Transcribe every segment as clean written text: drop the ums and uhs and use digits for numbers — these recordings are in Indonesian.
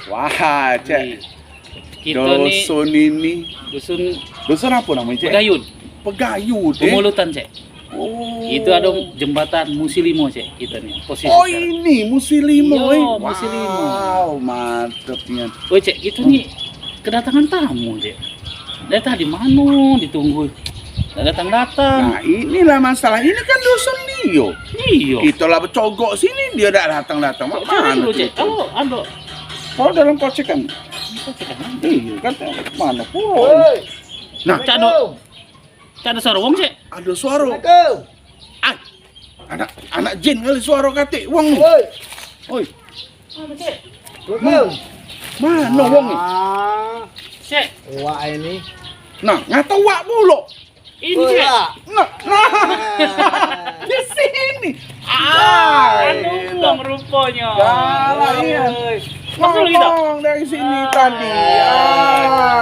Wah, Cek. Kita Dusun ini. Dusun apa namanya, Cek? Pegayun. Pegayun, Pemulutan, Cek. Oh. Itu ada jembatan Musilimo, Cek. Kita nih. Posisi Oh, sekarang. ini Musilimo. Iya, Musilimo. Wow, mantepnya. Oh, Cek, kita nih kedatangan tamu, Cek. Dari tadi mana ditunggu. Nggak datang-datang. Nah, inilah masalah. Ini kan dusun Dio. Iya. Kita lah bercogok sini, dia tidak datang-datang. Cek, Mana dulu, tuh? Cek. Oh, ada. Oh, dalam kocekan. Cek, Iya, kan mana pun. Nah, Cak ada suara wong, Cek. ada suara. Ay, anak jin kali suara katik wong ni. Oi, Ada, Cek. mana wong ni? Cek, Wah ini. Nah, ngata wak pula. ini, Cek. Nah, di sini. Anu wong rupanya. Galah, iya. Betul kita. Ngomong dari sini tadi.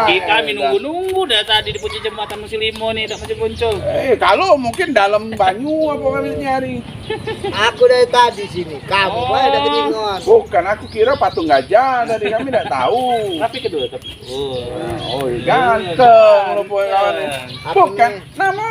Kita nunggu-nunggu dari tadi di puncak jembatan Musilimo nih, tak muncul. Kalau mungkin dalam banyu apa kami nyari. Aku dari tadi sini. Kamu ada keningon. Bukan, aku kira patung gajah dari kami tidak tahu. Tapi kedua, tapi. Oh, ganteng lu kawan. Bukan, nama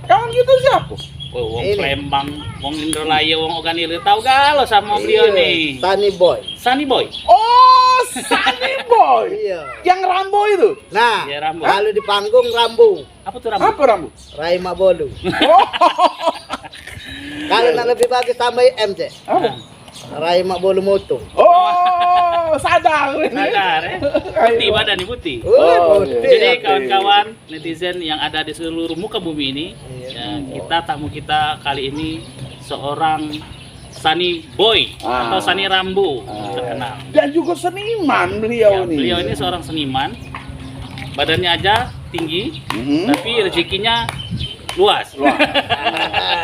kawan kita siapa? Oh, wong Ini. Palembang, wong Indralaya, wong Oganil, tahu galau sama beliau nih. Sunny Boy. Sunny Boy. Oh, Sunny Boy. Iya. Yang Rambo itu. Nah, Iya, Rambo. kalau di panggung Rambo, Apa tuh rambut? Apa Rambo? Raima Bolu. Oh. Kalau nak lebih bagus tambah M, Cek. Apa? Raima Bolu Moto. Oh, sadar. Sadar ya? Putih badan nih, putih. Oh, putih. Jadi Oke. kawan-kawan netizen yang ada di seluruh muka bumi ini, Iya. ya, tamu kita kali ini seorang Sunny Boy atau Sunny Rambo terkenal. Dan juga seniman Ya, beliau nih. beliau ini seorang seniman, badannya aja tinggi, Mhm. tapi rezekinya luas.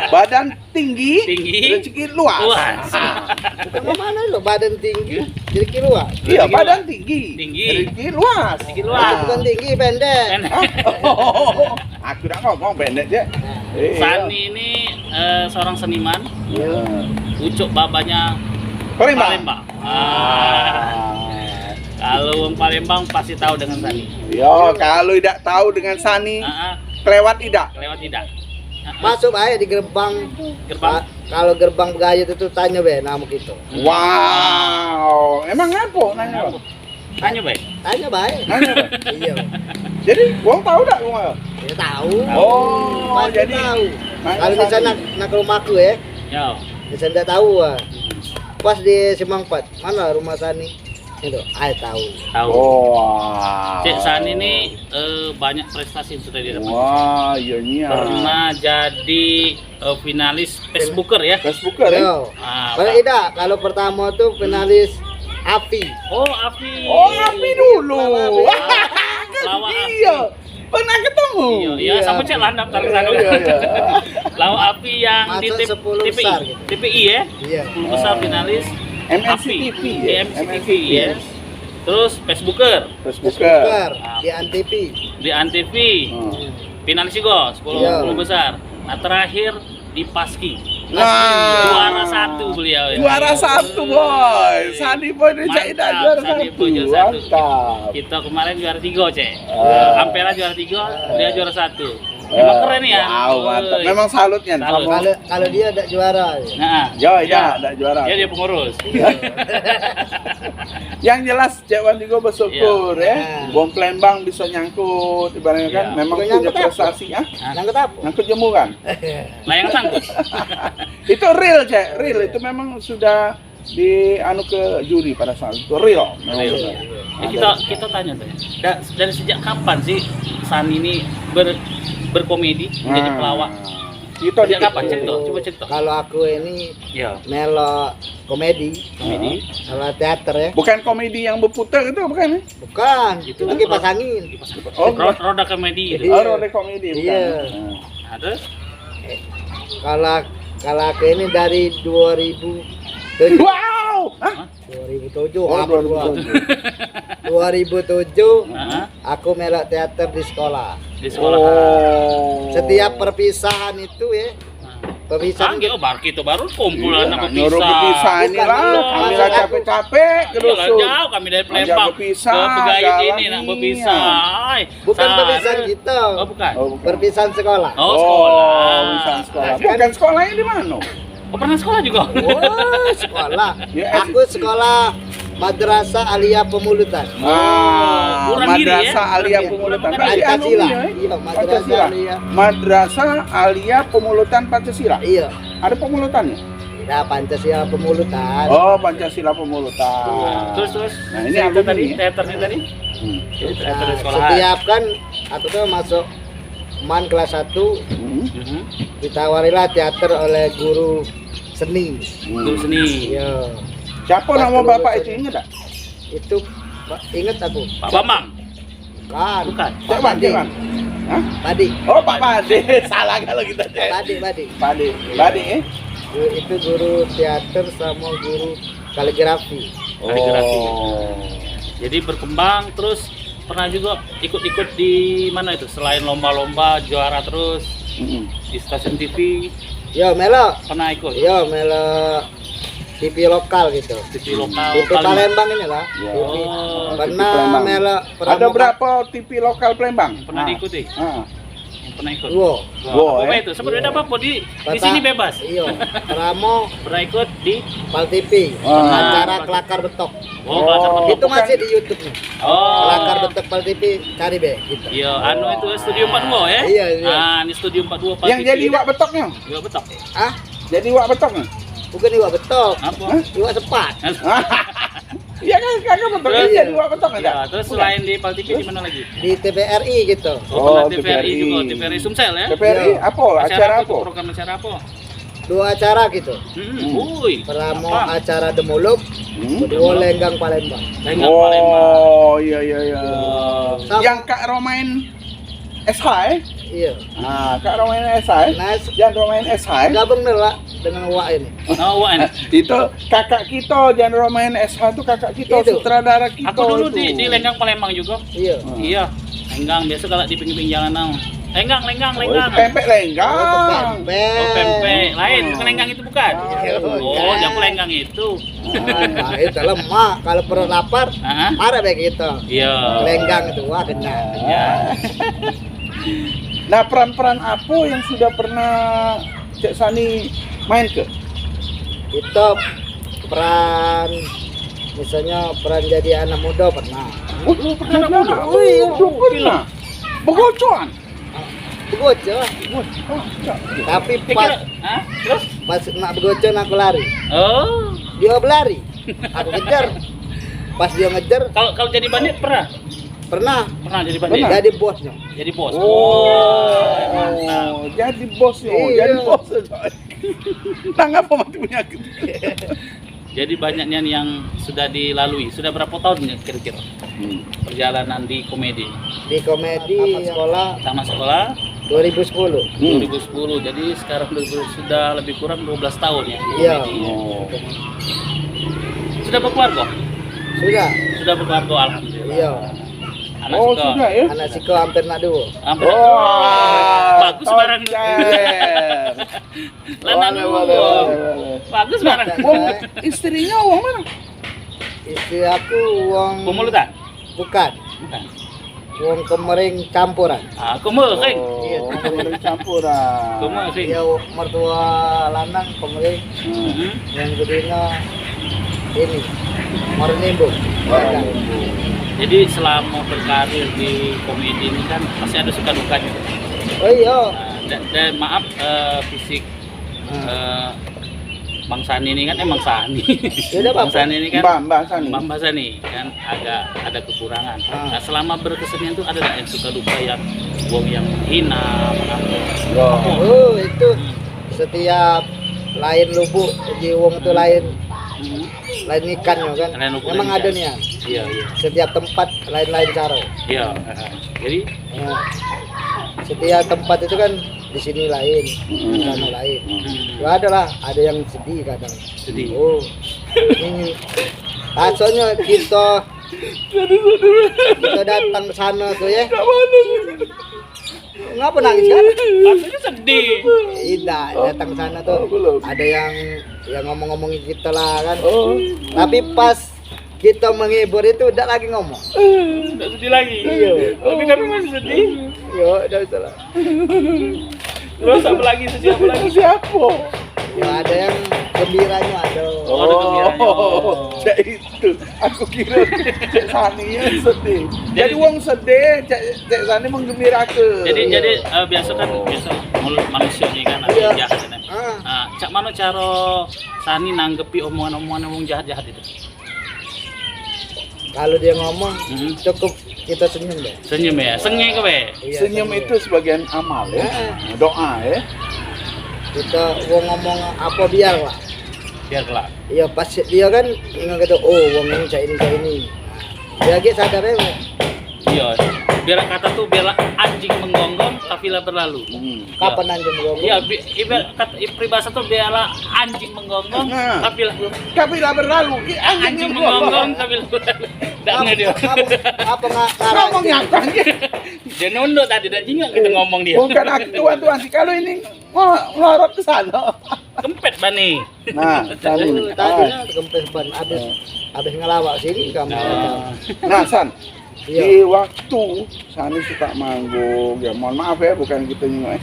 Badan tinggi, Tinggi, rezeki luas. luas. Kamu mana lo badan tinggi, jadi kiluan. Iya, Rezeki badan luas. tinggi. Tinggi. Rezeki luas. Rezeki luas. Bukan tinggi, pendek. Kan? Oh, aku udah ngomong pendek dia. Sunny ini seorang seniman, Iya. ucuk babanya Palembang. Palembang. Kalau orang Palembang pasti tahu dengan Sunny. Yo, kalau tidak tahu dengan Sani, kelewat tidak. Lewat tidak. Masuk aja di gerbang. Gerbang. Kalau gerbang Begayut itu tanya be nama gitu. Wow, emang apa nanya? Bang? Tanya baik. Tanya baik. Nanya, Bang? Iya. Jadi, Wong tahu tak rumah? Ya tahu. Oh, Pasti jadi tahu. nanya Kalau di sana Sani. nak ke rumahku ya, Yo. di sana tidak tahu. Pas di Semangpat, mana rumah Sani? Itu, tahu. Tahu. Oh, wow. Cek Sunny ini banyak prestasi yang sudah didapat. Wah, iya nih. Pernah jadi finalis Facebooker ya. Facebooker ya? Yo. Ah, Kalau tidak, kalau pertama tuh finalis Api. Oh, Afi. Oh, Api dulu. Lawa Afi. Iya. Pernah ketemu. Iya, sama Cek Landap taruh ke sana. Iya, iya. Lawa Api yang di Masuk 10 TPI. besar gitu. TPI ya. Iya. 10 besar finalis MNC Afi. TV ya? MNC TV ya. Terus Facebooker Facebooker. Bukan, di Antv. di Antv. Hmm. Finalis juga 10 Iya. besar. Nah, terakhir di Paski. Nah. Juara 1 beliau. Juara 1 boy. Sani boy dia Mantap, tidak juara Sani 1. Boy juara 1. Mantap. Kita kemarin juara 3, Cek. Ah. Ampera juara 3, dia juara 1. Memang keren ya. Wow, mantap. Woi. Memang salutnya. Salut. Kalau dia ada juara. Nah, Ya, dia- tidak juara. Dia pengurus. Yang jelas Cek Wan juga bersyukur Iya. ya. Bom Palembang bisa nyangkut ibaratnya kan. Iya. Memang Bukan punya nyangkut apa? prestasi ah. Yang ketapa? Nyangkut jemuran. Layang sangkut. Itu real Cek, real. Itu memang sudah di anu ke juri pada saat itu real. Real. Kita tanya tuh. Dari sejak kapan sih Sunny ini berkomedi menjadi pelawak? Kita Sejak kapan cerita? Coba cerita. Kalau aku ini Ya, melo komedi, komedi. kalau teater ya. Bukan komedi yang berputar itu bukan ya? Bukan, Itu itu kipas angin. Oh, Roda komedi itu. Iya. Oh, roda komedi bukan. Iya. Nah, terus Kalau kalau aku ini dari 2007. Wow. Hah? 2007 Oh, apa gua? 2007. 2007 Heeh, aku melok teater di sekolah. di sekolah. Oh. Setiap perpisahan itu ya, perpisahan Angge, oh itu baru kumpul Iya, anak nyuruh berpisah Bukan, inilah. belum. Kami Maksud lah aku- capek-capek ke Iya, dusun. jauh kami dari Palembang berpisah, ke Pegayun jalan ini nak iya. berpisah. Ay, bukan sana. perpisahan kita, Oh, bukan. Oh, bukan. perpisahan sekolah. Oh, sekolah. Bisa sekolah. Kan- Bukan sekolahnya di mana? Oh, pernah sekolah juga? Oh, sekolah. Ya, Aku sekolah Madrasah Aliyah Pemulutan. Buran diri ya? Madrasah Aliyah Buran Pemulutan. diri. Berarti Pancasila. alumni, ya? Iya, Madrasah Pancasila. Aliyah. Madrasah Aliyah Pemulutan Pancasila. Iya. Ada pemulutannya? Nah, Pancasila Pemulutan. Oh, Pancasila Pemulutan. Terus. Nah, ini cerita alumni tadi, nih. teaternya tadi. Hmm. Teater di Nah, sekolahan. setiap kan aku tuh masuk man kelas 1 Hmm. Mhm. ditawarilah teater oleh guru seni. Guru seni. Iya. Siapa Pas nama kelulusan bapak itu ingat tak? Itu inget aku. Pak Bambang. Kan. Bukan. Pak Cek Badi. Bang. Hah? Badi. Oh, Pak Bade. Salah kalau kita cek. Badi. Bade. Bade eh? Itu guru teater sama guru kaligrafi. Kaligrafi. Oh. Jadi berkembang terus pernah juga ikut-ikut di mana itu selain lomba-lomba juara terus Mm-mm. di stasiun TV Yo Melo. pernah ikut Yo Melo TV lokal gitu. TV lokal TV Palembang ini lah. Ya. TV. Oh, Pernah Palembang. Melo Ada berapa TV lokal Palembang? pernah diikuti Ah. yang pernah ikut Dua. Wow, apa eh. itu sebenarnya ada apa di Peta- sini bebas Iya. Pramo pernah ikut di Pal TV. Ah. Acara Kelakar Betok. oh kelas Oh. Itu masih di YouTube nih. oh Kelakar Betok Pal TV cari be gitu. iya anu itu Studio 42 ya Iya, iya. ah ini Studio 42 Pak Yang TV. jadi iwak betoknya? Iwak betok Ah, Jadi iwak betoknya? bukan iwak betok. apa Hah? Iwak sepat. Iya kan, kakak betok Terus- jadi iwak betok enggak? ya terus selain di Pal TV di mana lagi Di TVRI gitu. oh, pernah Oh, TVRI juga TVRI. TVRI Sumsel ya TVRI Iya. apa? Acara itu, apa? program acara apa Dua acara gitu. Woi, Pramo apa? acara Demuluk, Hmm? kedua Lenggang Palembang. Lenggang Palembang. Oh, iya iya iya. Sama- Yang Kak Romain SH eh? Iya. Nah, Kak Romain SH eh? Nah, Jan Romain SH eh? gabung nih lah dengan Wak ini. Oh, Wan. Itu kakak kita, Jan Romain SH itu kakak kita, Itu. sutradara kita. Aku dulu itu. di Lenggang Palembang juga. Iya. Iya, Lenggang biasa kalau di pinggir-pinggir jalan now. Lenggang. Oh, itu pempek lenggang. Pempek. Oh, pempek. Lain, bukan Lenggang itu bukan. Oh, Oh, yang Lenggang itu. Nah, itu lemah. Kalau perut lapar, Ah, marah baik gitu. iya. Lenggang itu wah kena. Ya. Nah, peran-peran apa yang sudah pernah Cek Sani main ke? Itu peran misalnya peran jadi anak muda pernah. Oh, pernah pernah. Oh, iya, pernah. Begocoan. Begoco, Oh, tapi Saya pas kira- Hah? Terus? pas nak begoco aku lari. Oh, Dia berlari. Aku kejar. Pas dia ngejar, kalau jadi bandit pernah? pernah Pernah jadi bandit. Pernah. jadi bosnya. Jadi bos. Oh, jadi bosnya, Iya. jadi bosnya. Nang apa mati punya? Jadi banyaknya yang sudah dilalui. Sudah berapa tahun ya kira-kira perjalanan di komedi? Di komedi sekolah Tamat sekolah 2010. 2010. Jadi sekarang sudah lebih kurang 12 tahun ya. di Iya. komedi. Oh. Sudah berkeluarga? Sudah. Sudah berkeluarga alhamdulillah. Iya. Anak Oh, suka. sudah ya? Anak siko hampir nak dua. Hampir. Oh, Bagus barang. Lanang dua. Bagus barang. Wong istrinya wong mana? Istri aku uang Pemulutan? bukan. Bukan. Uang kemering campuran. Ah, kemering. Iya. Oh, kemering campuran. Kemering. Dia mertua lanang kemering, Mhm. yang gedenya ini Mornimbo. Jadi selama berkarir di komedi ini kan pasti ada suka dukanya. Oh iya. Dan maaf fisik Bang Sani ini kan emang Sani. Ya udah, Bang Bapak. Sani ini kan Mbak Sani. Mbak Sani kan agak ada kekurangan. Ah. Nah, selama berkesenian tuh ada nggak yang suka duka yang wong yang hina, Oh. Oh, itu setiap lain lubuk di wong itu lain ikannya kan. Lain lubuk, Memang lain ada ikan. nih ya. Iya, iya. Setiap tempat lain-lain cara. Iya. Jadi Ya. Setiap tempat itu kan di sini lain, di sana lain. Ya ada lah, ada yang sedih kadang. sedih. Oh, ini soalnya kita datang ke sana tuh ya. Ngapa nangis kan? Rasanya sedih. Tidak, datang ke sana tuh belum. ada yang ngomong-ngomongin kita lah kan. Oh. Tapi pas kita menghibur itu udah lagi ngomong. Udah sedih lagi. Iya. Tapi masih sedih. Yo, udah salah. Terus apa lagi? Sedih apa lagi? Siapa? Ya ada yang gembiranya ada. Oh, ada gembiranya. Cek itu. Aku kira Cek Sani yang sedih. Jadi wong sedih, Cek Sani menggembirakan. Jadi biasa kan biasa mulut manusia ini kan ada yang Iya. jahat kan. Ah. Nah, cak mana cara Sani nanggepi omongan-omongan wong jahat-jahat itu? Kalau dia ngomong Hmm. cukup kita senyum deh. Senyum ya, sengih ke be. Iya, Senyum itu sebagian amal ya. Doa ya. kita wong ngomong apa biar lah. Biar kelak. Iya pas dia kan ingat kata oh wong ini cak ini. Dia lagi sadar ya. Iya. Biar kata tuh biarlah anjing menggonggong kafilah berlalu. Kapan anjing ngomong? Iya, ibarat kata peribahasa tuh biarlah anjing menggonggong Nah. kafilah Kapilah berlalu. anjing menggonggong kafilah berlalu. Dana dia. Apa nggak Ngomong yang Dia nunduk tadi, dan jingat kita ngomong dia. Bukan aku tuan sih. Kalau ini ngorot ke sana. Kempet bani. Nah, Sani. Tadinya kempes ban habis ngelawak sini kamu. Nah, San. Iya. Di waktu Sani suka manggung, ya mohon maaf ya, bukan kita nyinggung.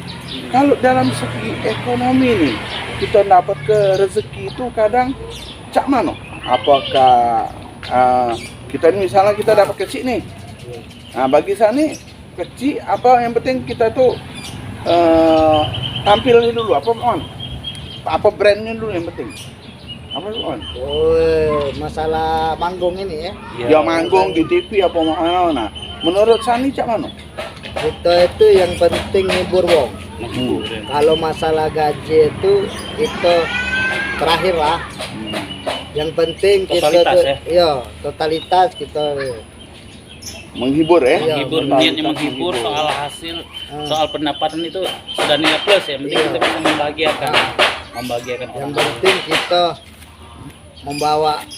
Kalau dalam segi ekonomi nih, kita dapat ke rezeki itu kadang cak mano? Apakah kita ini misalnya kita dapat kecil nih, nah bagi Sani kecil apa yang penting kita tuh tampilnya dulu apa on? Apa brandnya dulu yang penting? Apa dulu on? Oh, masalah manggung ini ya. Ya manggung di TV apa mau nah. Menurut Sani cak mano? Kita itu yang penting hibur wong. Kalau masalah gaji itu terakhir lah. Yang penting kita Totalitas tuh, ya? iya, totalitas kita. Menghibur ya? Iya. Menghibur, niatnya menghibur, soal hasil, soal pendapatan itu sudah nilai plus ya. Penting Iya. kita bisa membahagiakan Yang orang. penting kita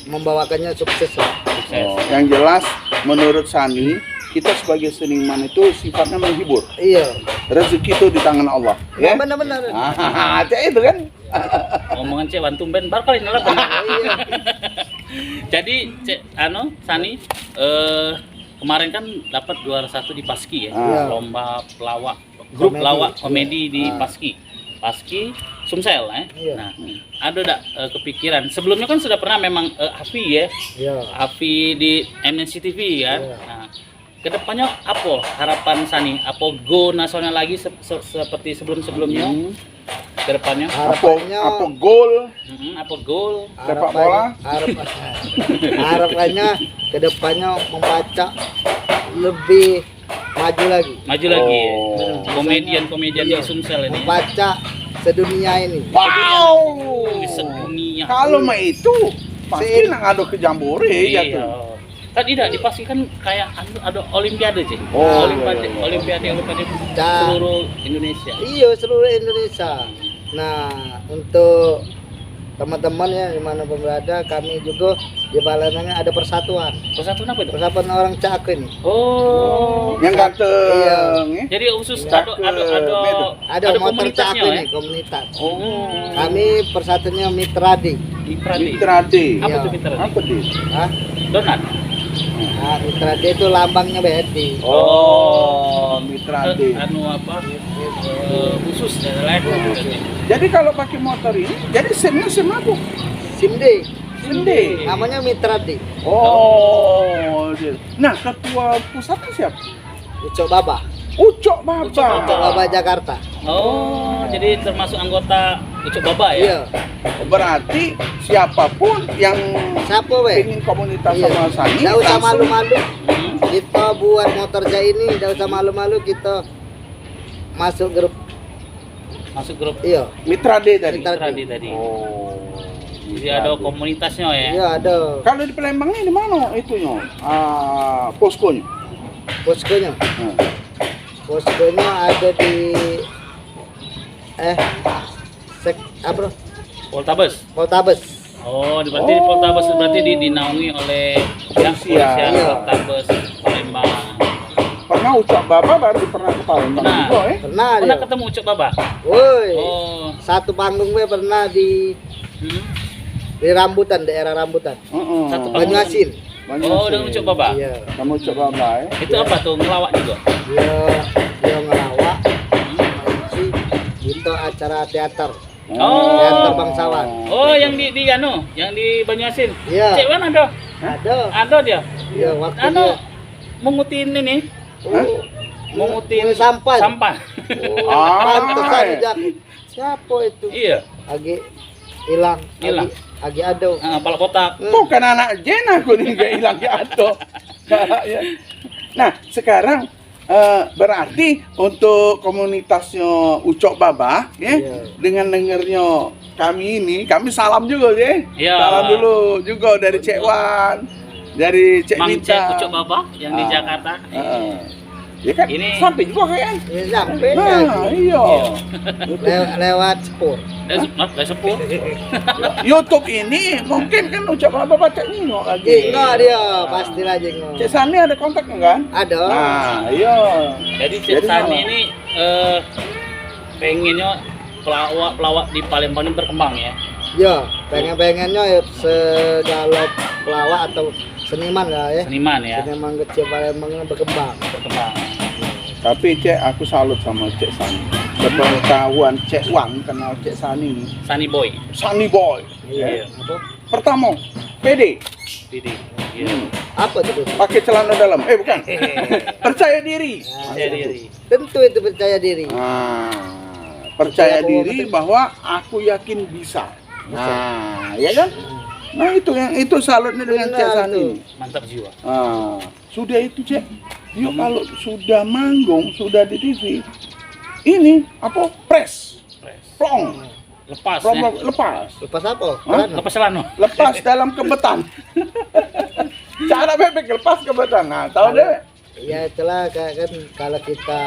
membawakannya sukses lah. Sukses. Oh, yang jelas menurut Sani kita sebagai seniman itu sifatnya menghibur. Iya. Rezeki itu di tangan Allah, ya. Benar-benar. Cak itu kan. Omongan cek bantum ben bar kali nolak benar. Iya. Jadi cek Sani kemarin kan dapat juara 1 di Paski ya. Ah. Lomba pelawak grup Komedi. lawak komedi di Ah. Paski Sumsel ya. Iya. Nah, ada enggak kepikiran? Sebelumnya kan sudah pernah memang Afi ya. Iya. Afi di MNC TV kan. Iya. Nah, kedepannya apa harapan Sani? Apa go nasional lagi seperti sebelum-sebelumnya? Kedepannya? Harapannya Apa gol Apa goal? sepak bola? Harapannya kedepannya membaca lebih maju lagi, Maju lagi ya. Oh. Komedian-komedian Iya. di Sumsel ini. membaca sedunia ini. Wow. Di sedunia. Kalau mah itu pasti nang ada ke jambore ya Iya. tuh. Kan tidak dipastikan kayak ada olimpiade sih. Oh, Olimpiade, iya, iya. olimpiade Dah. seluruh Indonesia. Iya, seluruh Indonesia. Nah, untuk teman-teman ya di mana pun berada, kami juga di Balanangan ada persatuan. Persatuan apa itu? Persatuan orang Caken. Oh. Yang ganteng ya. Jadi khusus Nggak Ada motor komunitasnya Caken ya. nih, komunitas. Oh. Kami persatuannya Mitradi. Di Pradi. Mitrade. Apa Iya. tuh Mitra? Apa tuh? Hah? Donat. Nah, Mitradi itu lambangnya BRI. Oh, Mitrade. Anu apa? Khusus ya lain. Jadi kalau pakai motor ini, jadi SIM-nya SIM apa? Simde. Sinde. Namanya Mitradi. Oh, nah ketua pusatnya siapa? Ucok Baba. Ucok Baba. Ucok Baba Jakarta. Oh, jadi termasuk anggota Ucok Baba ya. Iya. Berarti siapapun yang Siapa weh? ingin komunitas Iya. sama Sani Nggak usah langsung- malu-malu. Hmm. Kita buat motor jaya ini, nggak usah malu-malu, kita masuk grup. Masuk grup Iya. Mitra D tadi. Mitra D. tadi tadi. Oh. Jadi ada komunitasnya ya. Iya ada Kalau di Palembang ini di mana itunya? Poskonya. poskonya. Nah. Poskonya ada di apa? Poltabes. Poltabes. Oh, berarti di Poltabes berarti dinaungi oleh yang Polisian. polisian Iya. Poltabes Palembang. Pernah Ucok Baba berarti pernah ke Palembang Pernah. juga Pernah Pernah dia. ketemu Ucok Baba? Woi. Oh. Satu panggung gue pernah di Hmm. Rambutan, daerah Rambutan. Heeh. Satu panggung. Banyuasin. Oh, dengan Ucok Baba. Iya. Kamu Ucok Baba ya. Itu apa tuh? Ngelawak juga. Dia ngelawak. Si itu acara teater. Oh. Teater bangsawan. Oh, yang di anu, yang di Banyuasin. Iya. Cek mana ada? Ada. Ada dia. Iya, waktu Anu dia. mengutin ini, Hah? mengutin Mengutin sampah. sampah. Pantesan dia. Siapa itu? Iya. Agi hilang. Hilang. Agi ada. Pala kotak. Bukan anak Jen aku nih gak hilang jatuh. Ya. Nah sekarang berarti untuk komunitasnya Ucok Baba ya, Iya. dengan dengernya kami salam juga ya. Iya. Salam dulu juga dari Cek Wan, dari Cek Mang Mita. Cek Ucok Baba yang di Ah. Jakarta. Ya kan Ini- sampai juga kan. Ini sampai Nah, iya. lewat sepur. Udah sepuh. YouTube ini mungkin kan Ucok Baba baca nyingok lagi. Jinggo dia, pastilah jinggo. Cek Sani ada kontaknya kan? Ada. Nah, iya. Jadi Cek Jadi Sani apa? ini pengennya pelawak di Palembang ini berkembang ya. Ya, pengen-pengennya ya segala pelawak atau seniman lah ya. Seniman ya, Seniman kecil Palembang ini berkembang. berkembang. Tapi Cek aku salut sama Cek Sani. Sepengetahuan Cek Wan kenal Cek Sani ini. Sani Boy. Sani boy. Iya. Apa? Pertama, pede, Didi. Iya. Apa itu? pakai celana dalam. Bukan. Percaya diri. Nah, Percaya diri. tentu itu percaya diri. Percaya Percaya diri bahwa bahwa aku yakin bisa. Nah, ya kan? Nah itu salutnya dengan Benar Cek Sani. tuh. ini. Mantap jiwa. Sudah itu Cek. Yuk kalau sudah manggung, sudah di TV, ini apa? Press, Pres. plong, Lepas plong, ya. lepas, Lepas apa? Hah? Celana. Lepas celana. lepas dalam kebetan. Cara bebek lepas kebetan. Nah, tahu deh. Ya itulah kan kalau kita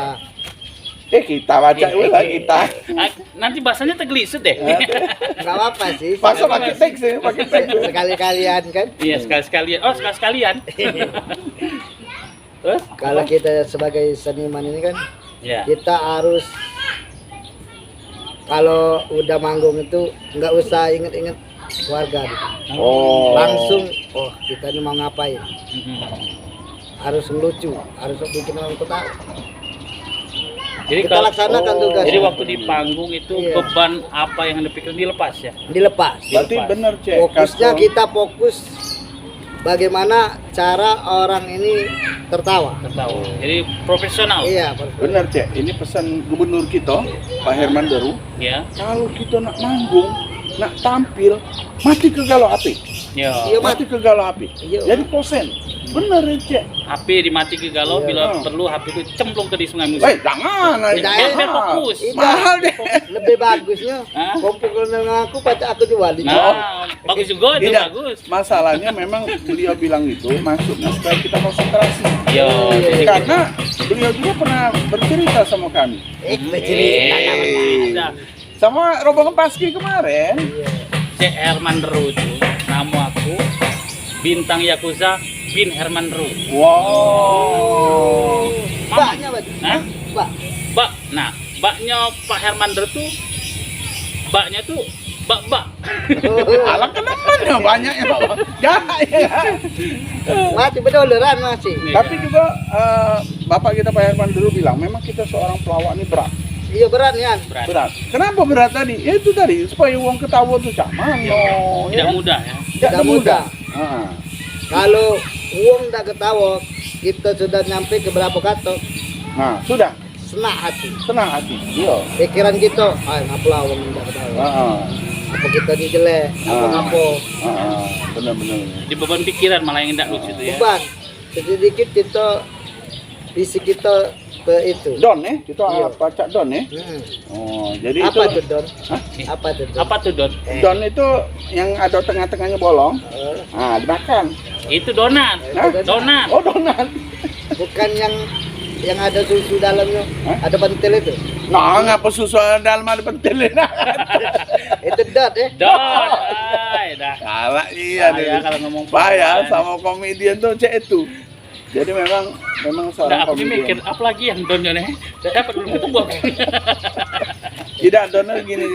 Kita baca ulang kita. Nanti bahasanya tergelisut deh. nggak apa-apa sih. Masa pakai teks ya, pakai teks. Sekali-kalian kan. Iya, sekali-sekalian. Oh, sekali-sekalian. Terus? Kalau kita sebagai seniman ini kan Ya. kita harus kalau udah manggung itu nggak usah inget-inget keluarga gitu. Oh. Langsung kita ini mau ngapain, Mhm. harus ngelucu, harus bikin orang ketawa. Jadi Kita laksanakan tugas. Jadi waktu di panggung itu Iya. beban apa yang dipikirin dilepas ya. Dilepas. Berarti Lepas. bener Cek. Fokusnya Kastro. kita fokus bagaimana cara orang ini tertawa. Tahu. Jadi profesional. Iya, Bener Cek. Ini pesan gubernur kita, Pak Herman Deru. Ya. Kalau kita nak manggung, nak tampil, mati ke galau api. Ya. Iya, Mati ke galau api. Iya. Jadi kosen. Bener ya Cek. HP dimati ke galau Iya. bila perlu HP itu cemplung ke di sungai musik. Jangan. Tidak, mahal. biar fokus. Mahal deh. Lebih bagusnya Hah? kumpul dengan aku pacar aku jual di Nah, bagus juga itu Tidak. bagus. Masalahnya memang beliau bilang itu maksudnya supaya kita konsentrasi. Yo, jadi Karena beliau juga pernah bercerita sama kami. cerita. Sama rombongan Paski kemarin. Cek Herman Ru itu nama aku bintang Yakuza Bin Herman Ru. Wow. Baknya Pak. Hah? Bak. Bak. Nah, baknya Pak Herman Ru tuh baknya tuh bak. Alah kenapa banyak ya Pak? Ya, ya. Masih bedoleran masih. Tapi juga Bapak kita Pak Herman dulu bilang memang kita seorang pelawak ini berat. Iya berat ya. Berat. Berat. Kenapa berat tadi? Ya itu tadi supaya uang ketawa tuh cak mano. Tidak ya kan? mudah ya. Tidak mudah. Ah. Kalau uang tak ketawa, kita sudah nyampe ke berapa kata? Nah, sudah. senang hati. senang hati. Iya. Pikiran kita, ngapelawang ndak tahu. Heeh. Apa kita di jelek, apa-apa. Heeh. Benar-benar. Di beban pikiran malah yang tidak lucu itu ya. Beban. Sedikit kita visi kita ke itu. Don kita Iya. pacak don Oh, jadi Apa itu tuh Don? Hah? Apa tuh Don? Apa tuh Don? don itu yang ada tengah-tengahnya bolong. Ah, dimakan. Itu donat. Hah? Donat. Oh, donat. Bukan yang ada susu dalamnya, Hah? ada pentil itu. Nah, ngapa susu dalam ada pentilin? Itu dot ya. Don. Ay, dah. Salah iya Bahaya deh. kalau ngomong Bahaya pelan. sama komedian tuh cek itu. Jadi memang Nggak, seorang aku ini mikir komedian. apa lagi yang Don ya? Dapat belum ketemu aku. Tidak donat gini.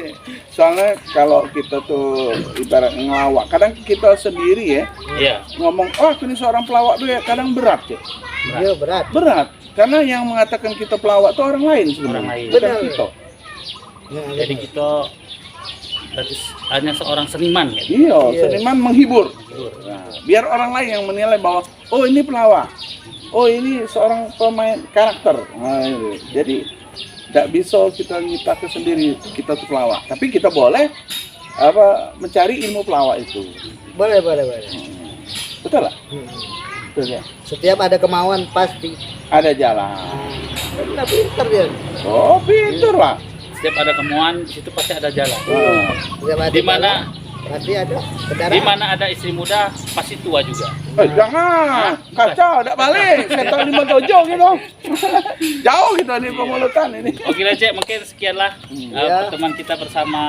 Soalnya kalau kita tuh ibarat ngelawak, kadang kita sendiri ya Iya. ngomong, oh aku ini seorang pelawak tuh ya kadang berat ya. Iya berat. Berat. Karena yang mengatakan kita pelawak tuh orang lain sebenarnya. Orang lain. Bukan Benar. kita. Jadi kita berarti hanya seorang seniman ya. Iya, Iya. seniman menghibur. Nah, biar orang lain yang menilai bahwa oh ini pelawak, oh ini seorang pemain karakter. Nah, itu. Jadi tidak bisa kita nyiptakan sendiri kita tuh pelawak, tapi kita boleh mencari ilmu pelawak itu. Boleh. Betul lah, Hmm. betul ya. Setiap ada kemauan pasti. Ada jalan. Benar pintar dia. Oh pintur lah. Setiap ada kemauan, di situ pasti ada jalan. Nah, Setiap ada Di mana jalan, pasti ada kendaraan. di mana ada istri muda, pasti tua juga. jangan kacau, tidak balik. Saya tahu 5 dojo gitu. Jauh kita di Pemulutan ini. Oke lah Cek, mungkin sekianlah Ya. pertemuan kita bersama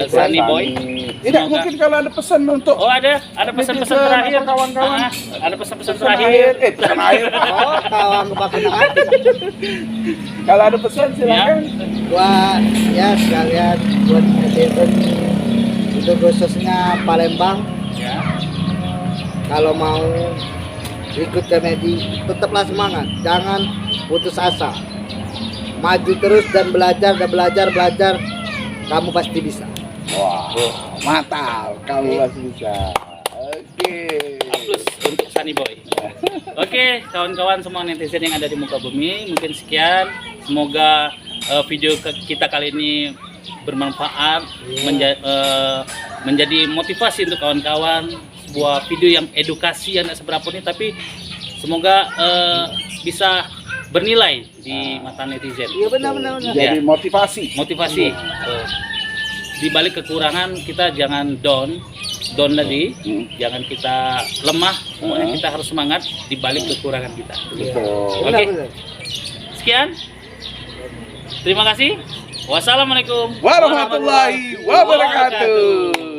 Sunny Boy. Tidak Semoga- mungkin kalau ada pesan untuk Oh ada pesan-pesan netizen terakhir atau kawan-kawan. Ada pesan-pesan pesan terakhir. pesan akhir. Oh, kawan kebakan hati. Kalau ada pesan silakan. Buat ya sekalian buat netizen itu khususnya Palembang, Ya. kalau mau ikut komedi tetaplah semangat, jangan putus asa, maju terus dan belajar, kamu pasti bisa. Wah, mantap. Kamu masih bisa. Oke. Aplaus untuk Sunny Boy. Oke, kawan-kawan semua netizen yang ada di muka bumi, mungkin sekian. Semoga video kita kali ini bermanfaat, menjadi motivasi untuk kawan-kawan. Sebuah video yang edukasi yang tidak seberapa ini, tapi semoga bisa bernilai di mata netizen. Iya benar. Jadi Ya. motivasi. Motivasi. Di balik kekurangan kita jangan down tadi, jangan kita lemah, pokoknya kita harus semangat di balik kekurangan kita. Betul. Oke. Sekian. Terima kasih. Wassalamualaikum Warahmatullahi wabarakatuh.